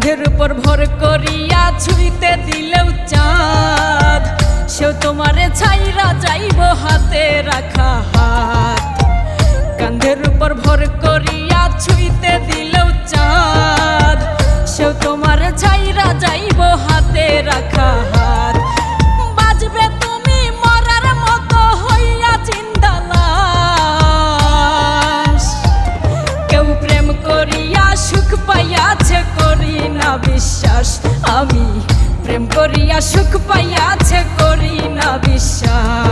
কাঁধের উপর ভর করিয়া ছুঁইতে দিলেও চাঁদ, সেও তোমারে ছাইরা যাইব হাতে রাখা হাত। কাঁধের উপর ভর করিয়া ছুঁইতে দিলেও চাঁদ, সেও তোমারে ছাইরা যাইব হাতে রাখা হাত। বাজবে তুমি মরার মতো হইয়া জিন্দা লাশ। কেউ প্রেম করিয়া সুখ পাইয়াছে করি না বিশ্বাস, আমি প্রেম করিয়া সুখ পাইয়াছে করি না বিশ্বাস।